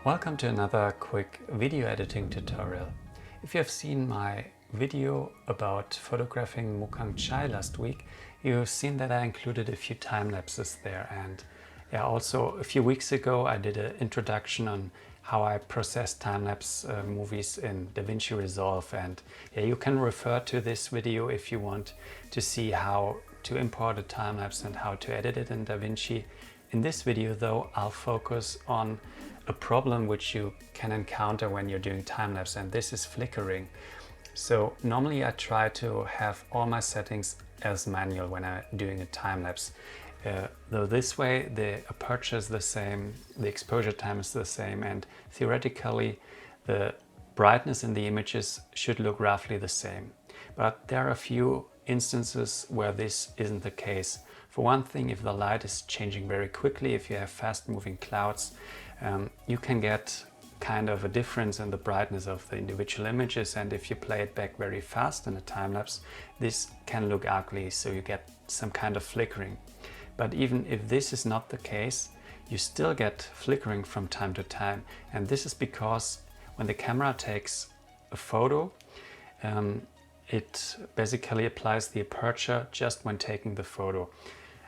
Welcome to another quick video editing tutorial. If you have seen my video about photographing Mukang Chai last week, you've seen that I included a few time lapses there, and also a few weeks ago I did an introduction on how I process time-lapse movies in DaVinci Resolve, and you can refer to this video if you want to see how to import a time-lapse and how to edit it in DaVinci. In this video though, I'll focus on a problem which you can encounter when you're doing time-lapse, and this is flickering. So normally I try to have all my settings as manual when I'm doing a time-lapse. Though this way the aperture is the same, the exposure time is the same, and theoretically the brightness in the images should look roughly the same. But there are a few instances where this isn't the case. For one thing, if the light is changing very quickly, if you have fast moving clouds, you can get kind of a difference in the brightness of the individual images, and if you play it back very fast in a time-lapse, this can look ugly, so you get some kind of flickering. But even if this is not the case, you still get flickering from time to time, and this is because when the camera takes a photo, it basically applies the aperture just when taking the photo.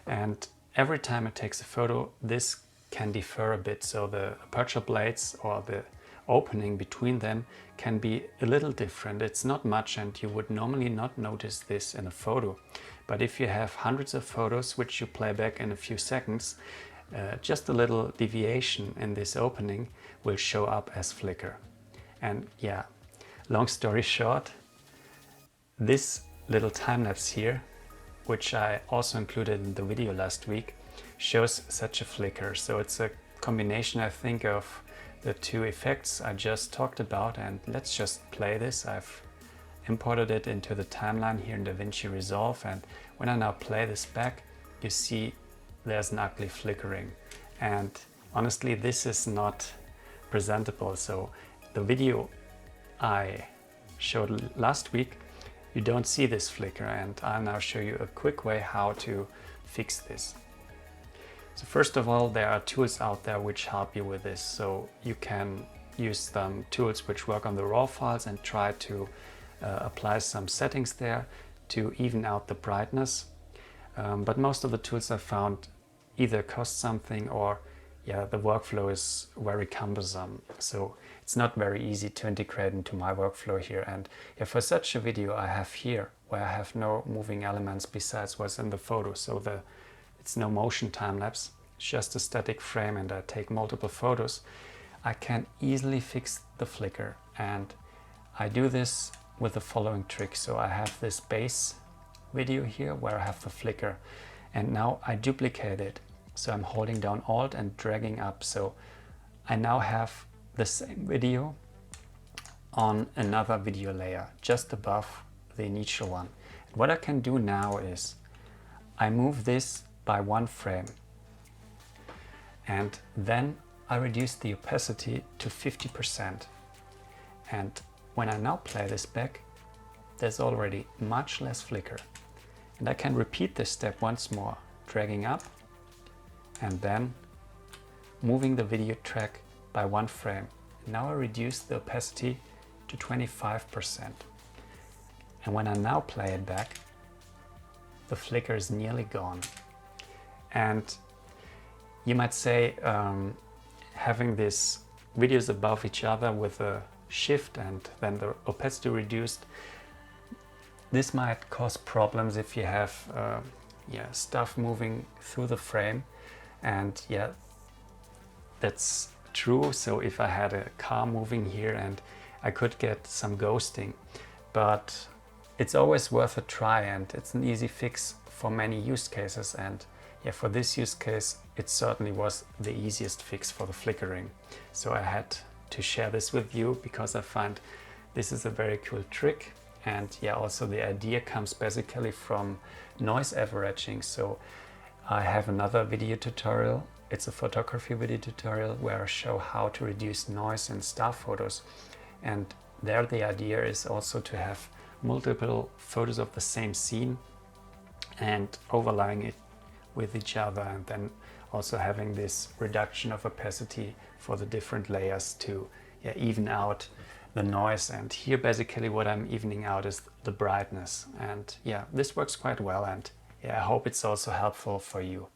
And every time it takes a photo, this can differ a bit, so the aperture blades or the opening between them can be a little different. It's not much, and you would normally not notice this in a photo. But if you have hundreds of photos which you play back in a few seconds, just a little deviation in this opening will show up as flicker. And long story short, this little time-lapse here, which I also included in the video last week, shows such a flicker. So it's a combination, I think, of the two effects I just talked about, and let's just play this. I've imported it into the timeline here in DaVinci Resolve, and when I now play this back, you see there's an ugly flickering, and honestly this is not presentable. So the video I showed last week, you don't see this flicker, and I'll now show you a quick way how to fix this. So first of all, there are tools out there which help you with this. So you can use some tools which work on the raw files and try to apply some settings there to even out the brightness. But most of the tools I found either cost something or the workflow is very cumbersome. So it's not very easy to integrate into my workflow here. And for such a video I have here, where I have no moving elements besides what's in the photo. So it's no motion time-lapse, it's just a static frame, and I take multiple photos. I can easily fix the flicker, and I do this with the following trick. So I have this base video here where I have the flicker, and now I duplicate it. So I'm holding down Alt and dragging up. So I now have the same video on another video layer just above the initial one. And what I can do now is I move this by one frame, and then I reduce the opacity to 50%. And when I now play this back, there's already much less flicker. And I can repeat this step once more, dragging up and then moving the video track by one frame. Now I reduce the opacity to 25%. And when I now play it back, the flicker is nearly gone. And you might say having these videos above each other with a shift and then the opacity reduced, this might cause problems if you have stuff moving through the frame. And that's true. So if I had a car moving here, and I could get some ghosting, but it's always worth a try, and it's an easy fix for many use cases. And for this use case, it certainly was the easiest fix for the flickering. So I had to share this with you because I find this is a very cool trick. And also the idea comes basically from noise averaging. So I have another video tutorial. It's a photography video tutorial where I show how to reduce noise in star photos. And there the idea is also to have multiple photos of the same scene and overlaying it with each other, and then also having this reduction of opacity for the different layers to even out the noise. And here basically what I'm evening out is the brightness, and this works quite well, and I hope it's also helpful for you.